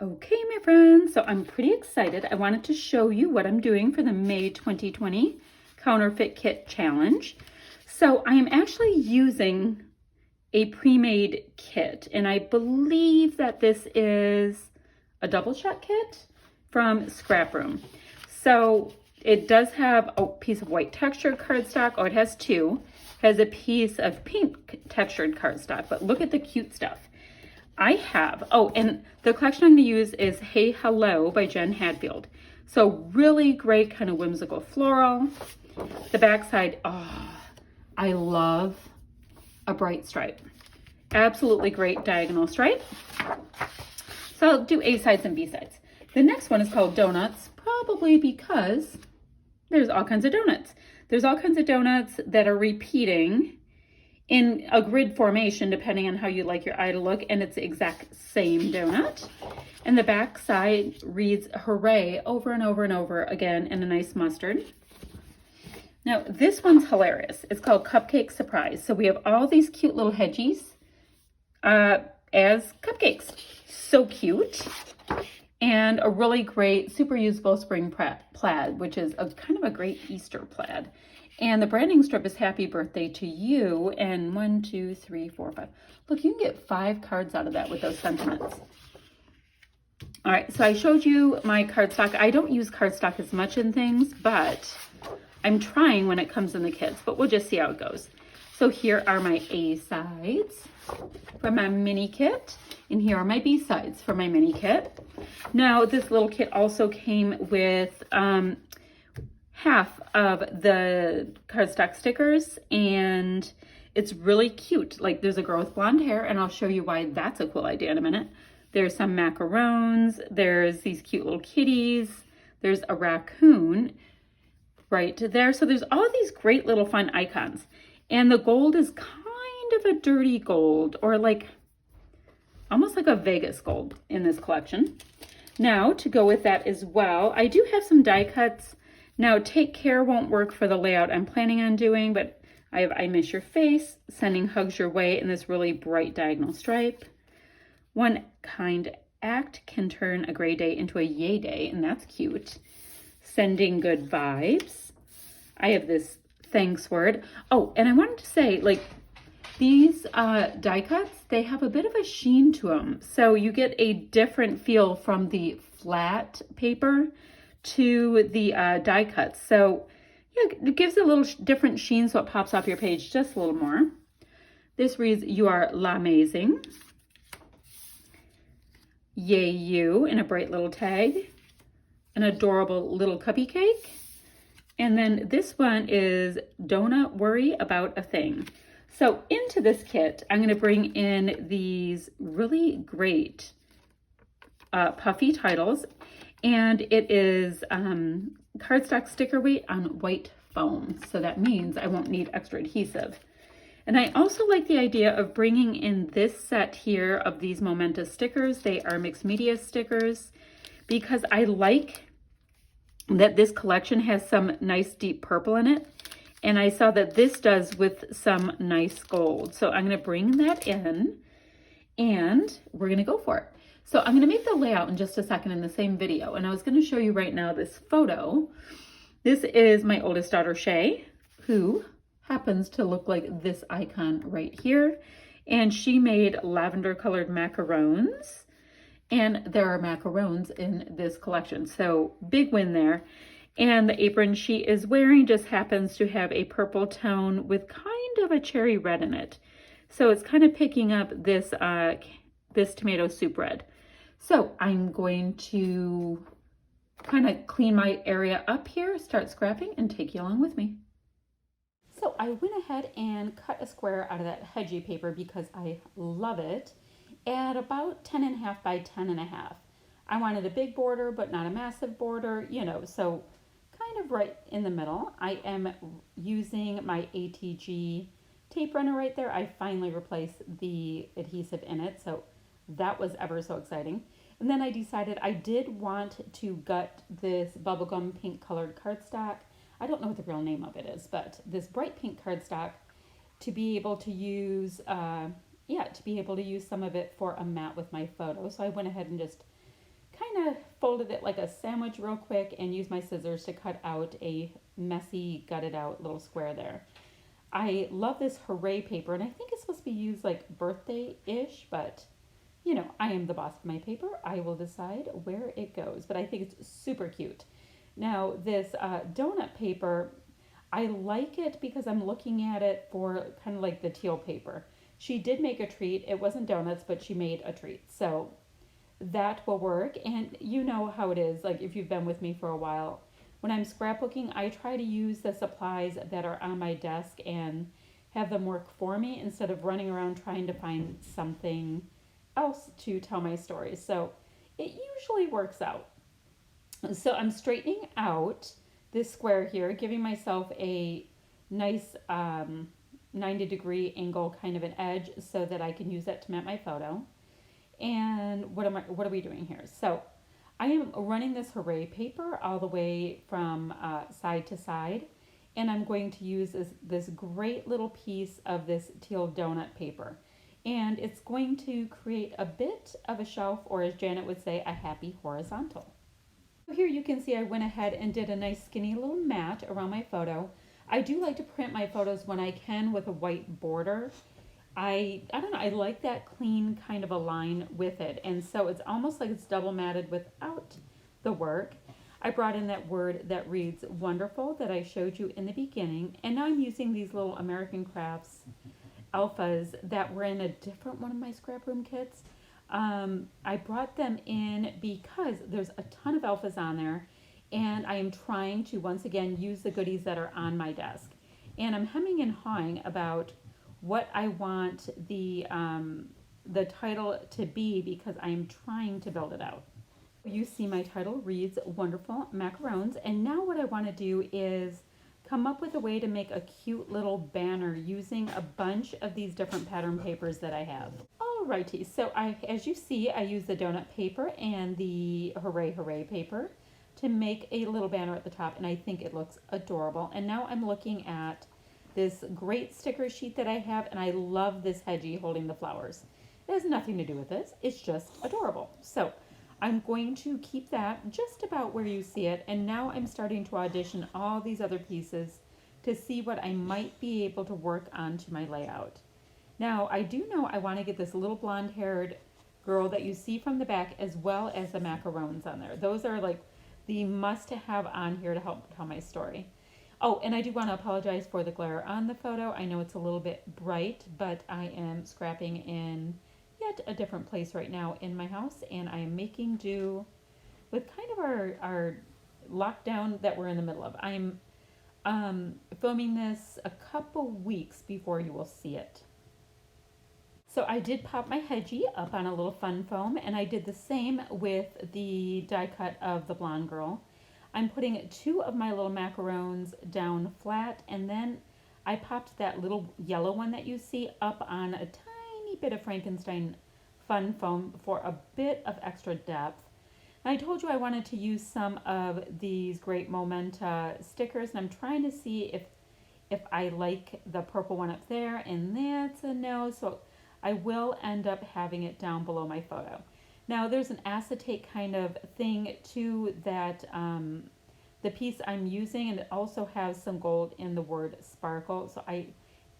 Okay, my friends, so I'm pretty excited. I wanted to show you what I'm doing for the May 2020 Counterfeit Kit Challenge. So I am actually using a pre-made kit, and I believe that this is a double shot kit from Scrap Room. So it does have a piece of white textured cardstock. Oh, it has two. It has a piece of pink textured cardstock, but look at the cute stuff. I have, oh, and the collection I'm going to use is Hey Hello by Jen Hadfield. So really great kind of whimsical floral. The backside, oh, I love a bright stripe. Absolutely great diagonal stripe. So I'll do A sides and B sides. The next one is called Donuts, probably because there's all kinds of donuts. There's all kinds of donuts that are repeating in a grid formation, depending on how you like your eye to look, and it's the exact same donut. And the back side reads hooray over and over and over again in a nice mustard. Now, this one's hilarious. It's called Cupcake Surprise. So we have all these cute little hedgies as cupcakes. So cute. And a really great, super usable spring plaid, which is a kind of a great Easter plaid. And the branding strip is Happy Birthday to You. And 1, 2, 3, 4, 5. Look, you can get 5 cards out of that with those sentiments. All right, so I showed you my cardstock. I don't use cardstock as much in things, but I'm trying when it comes in the kits, but we'll just see how it goes. So here are my A sides for my mini kit, and here are my B sides for my mini kit. Now, this little kit also came with half of the cardstock stickers, and it's really cute. Like, there's a girl with blonde hair, and I'll show you why that's a cool idea in a minute. There's some macarons, there's these cute little kitties, there's a raccoon right there. So there's all these great little fun icons. And the gold is kind of a dirty gold, or like almost like a Vegas gold in this collection. Now, to go with that as well, I do have some die cuts. Now, Take Care won't work for the layout I'm planning on doing, but I have I Miss Your Face, Sending Hugs Your Way in this really bright diagonal stripe. One Kind Act Can Turn a Gray Day into a Yay Day, and that's cute. Sending Good Vibes. I have this thanks word. Oh, and I wanted to say, like, these die cuts, they have a bit of a sheen to them. So you get a different feel from the flat paper to the die cuts. So yeah, it gives a little different sheen so it pops off your page just a little more. This reads, You Are L'Amazing. Yay You in a bright little tag. An adorable little cupcake cake. And then this one is Don't Worry About a Thing. So into this kit, I'm going to bring in these really great puffy titles. And it is cardstock sticker weight on white foam. So that means I won't need extra adhesive. And I also like the idea of bringing in this set here of these Momentous stickers. They are mixed media stickers because I like that this collection has some nice deep purple in it. And I saw that this does with some nice gold. So I'm going to bring that in and we're going to go for it. So I'm going to make the layout in just a second in the same video. And I was going to show you right now this photo. This is my oldest daughter, Shay, who happens to look like this icon right here. And she made lavender colored macarons. And there are macarons in this collection. So big win there. And the apron she is wearing just happens to have a purple tone with kind of a cherry red in it. So it's kind of picking up this, this tomato soup red. So I'm going to kind of clean my area up here, start scrapping, and take you along with me. So I went ahead and cut a square out of that hedgy paper because I love it at about 10.5 by 10.5. I wanted a big border, but not a massive border, you know, so kind of right in the middle. I am using my ATG tape runner right there. I finally replaced the adhesive in it, so that was ever so exciting. And then I decided I did want to gut this bubblegum pink colored cardstock. I don't know what the real name of it is, but this bright pink cardstock to be able to use, to be able to use some of it for a mat with my photo. So I went ahead and just kind of folded it like a sandwich real quick and used my scissors to cut out a messy, gutted out little square there. I love this hooray paper, and I think it's supposed to be used like birthday-ish, but you know, I am the boss of my paper. I will decide where it goes, but I think it's super cute. Now, this donut paper, I like it because I'm looking at it for kind of like the teal paper. She did make a treat. It wasn't donuts, but she made a treat. So that will work. And you know how it is, like if you've been with me for a while, when I'm scrapbooking, I try to use the supplies that are on my desk and have them work for me instead of running around trying to find something else to tell my stories. So it usually works out. So I'm straightening out this square here, giving myself a nice 90-degree angle, kind of an edge, so that I can use that to map my photo. And what are we doing here? So I am running this hooray paper all the way from side to side, and I'm going to use this great little piece of this teal donut paper. And it's going to create a bit of a shelf, or as Janet would say, a happy horizontal. Here you can see I went ahead and did a nice skinny little mat around my photo. I do like to print my photos when I can with a white border. I don't know, I like that clean kind of a line with it. And so it's almost like it's double matted without the work. I brought in that word that reads wonderful that I showed you in the beginning. And now I'm using these little American Crafts alphas that were in a different one of my scrap room kits. I brought them in because there's a ton of alphas on there, and I am trying to once again use the goodies that are on my desk. And I'm hemming and hawing about what I want the title to be because I am trying to build it out. You see my title reads Wonderful Macarons, and now what I want to do is come up with a way to make a cute little banner using a bunch of these different pattern papers that I have. Alrighty, so as you see, I use the donut paper and the hooray hooray paper to make a little banner at the top, and I think it looks adorable. And now I'm looking at this great sticker sheet that I have, and I love this hedgie holding the flowers. It has nothing to do with this, it's just adorable. So I'm going to keep that just about where you see it, and now I'm starting to audition all these other pieces to see what I might be able to work onto my layout. Now, I do know I want to get this little blonde-haired girl that you see from the back as well as the macarons on there. Those are like the must-have on here to help tell my story. Oh, and I do want to apologize for the glare on the photo. I know it's a little bit bright, but I am scrapping in yet a different place right now in my house, and I am making do with kind of our lockdown that we're in the middle of. I'm filming this a couple weeks before you will see it. So I did pop my hedgie up on a little fun foam, and I did the same with the die cut of the blonde girl. I'm putting 2 of my little macarons down flat, and then I popped that little yellow one that you see up on a tiny bit of Frankenstein fun foam for a bit of extra depth. And I told you I wanted to use some of these great Momenta stickers, and I'm trying to see if I like the purple one up there, and that's a no, so I will end up having it down below my photo. Now there's an acetate kind of thing to that the piece I'm using, and it also has some gold in the word sparkle, so I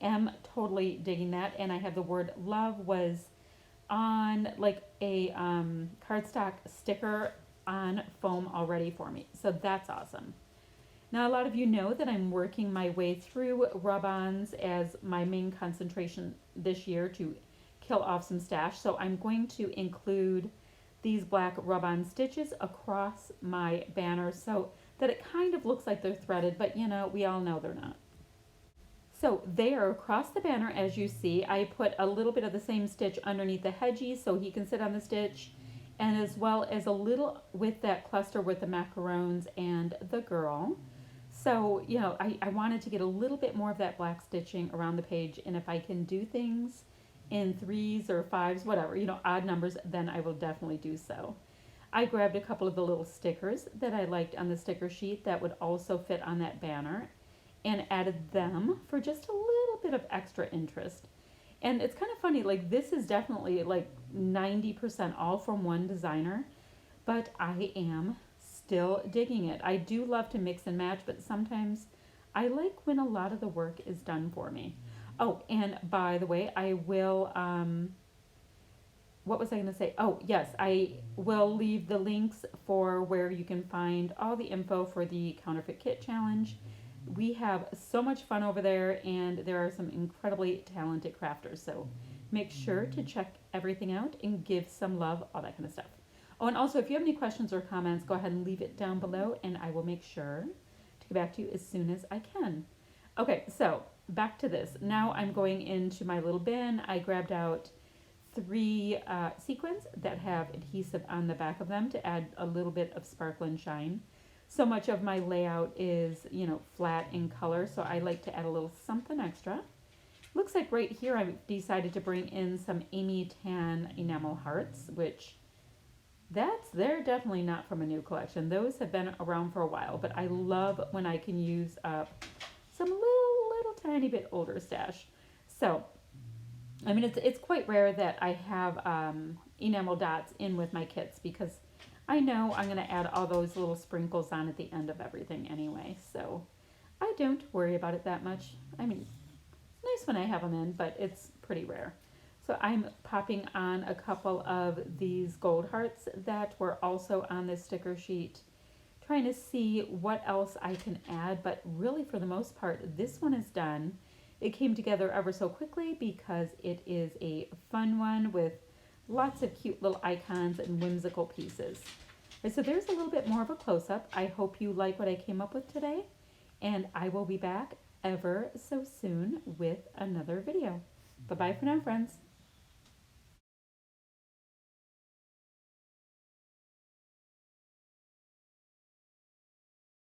am totally digging that. And I have the word love was on like a cardstock sticker on foam already for me, so that's awesome. Now a lot of you know that I'm working my way through rub-ons as my main concentration this year to kill off some stash, so I'm going to include these black rub-on stitches across my banner so that it kind of looks like they're threaded, but you know, we all know they're not. So they are across the banner as you see. I put a little bit of the same stitch underneath the hedgie so he can sit on the stitch, and as well as a little with that cluster with the macarons and the girl. So, you know, I wanted to get a little bit more of that black stitching around the page, and if I can do things in 3s or 5s, whatever, you know, odd numbers, then I will definitely do so. I grabbed a couple of the little stickers that I liked on the sticker sheet that would also fit on that banner and added them for just a little bit of extra interest. And it's kind of funny, like this is definitely like 90% all from one designer, but I am still digging it. I do love to mix and match, but sometimes I like when a lot of the work is done for me. Oh, and by the way, I will, what was I going to say? Oh, yes, I will leave the links for where you can find all the info for the Counterfeit Kit Challenge. We have so much fun over there, and there are some incredibly talented crafters. So make sure to check everything out and give some love, all that kind of stuff. Oh, and also, if you have any questions or comments, go ahead and leave it down below, and I will make sure to get back to you as soon as I can. Okay, so back to this. Now I'm going into my little bin. I grabbed out 3 sequins that have adhesive on the back of them to add a little bit of sparkle and shine. So much of my layout is, you know, flat in color, so I like to add a little something extra. Looks like right here I've decided to bring in some Amy Tan enamel hearts, which they're definitely not from a new collection. Those have been around for a while, but I love when I can use up some little tiny bit older stash. So, I mean, it's quite rare that I have enamel dots in with my kits because I know I'm going to add all those little sprinkles on at the end of everything anyway. So I don't worry about it that much. I mean, it's nice when I have them in, but it's pretty rare. So I'm popping on a couple of these gold hearts that were also on this sticker sheet, trying to see what else I can add, but really for the most part, this one is done. It came together ever so quickly because it is a fun one with lots of cute little icons and whimsical pieces. And so there's a little bit more of a close-up. I hope you like what I came up with today, and I will be back ever so soon with another video. Bye-bye for now, friends.